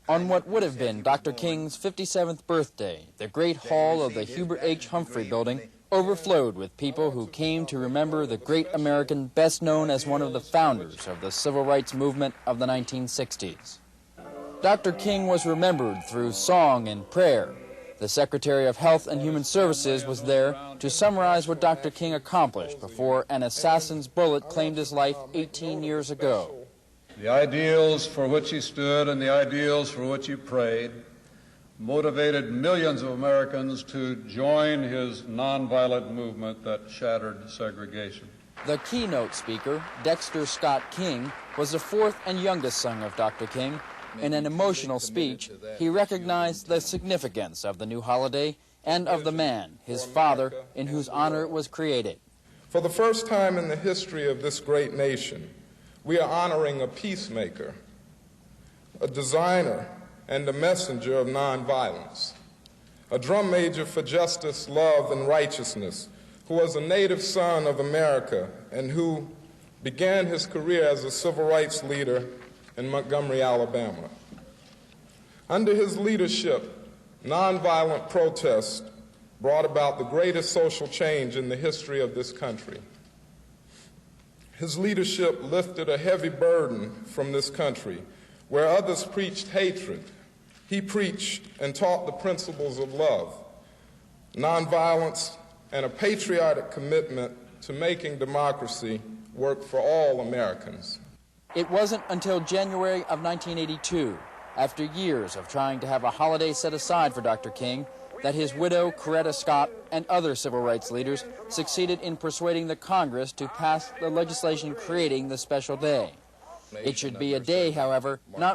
On what would have been Dr. King's 57th birthday, the Great Hall of the Hubert H. Humphrey Building overflowed with people who came to remember the great American best known as one of the founders of the civil rights movement of the 1960s. Dr. King was remembered through song and prayer. The Secretary of Health and Human Services was there to summarize what Dr. King accomplished before an assassin's bullet claimed his life 18 years ago. The ideals for which he stood and the ideals for which he prayed motivated millions of Americans to join his nonviolent movement that shattered segregation. The keynote speaker, Dexter Scott King, was the fourth and youngest son of Dr. King. In an emotional speech, he recognized the significance of the new holiday and of the man, his father, in whose honor it was created. For the first time in the history of this great nation, we are honoring a peacemaker, a designer, and a messenger of nonviolence, a drum major for justice, love, and righteousness, who was a native son of America and who began his career as a civil rights leader in Montgomery, Alabama. Under his leadership, nonviolent protest brought about the greatest social change in the history of this country. His leadership lifted a heavy burden from this country. Where others preached hatred, he preached and taught the principles of love, nonviolence, and a patriotic commitment to making democracy work for all Americans. It wasn't until January of 1982, after years of trying to have a holiday set aside for Dr. King, that his widow, Coretta Scott, and other civil rights leaders succeeded in persuading the Congress to pass the legislation creating the special day. It should be a day, however, not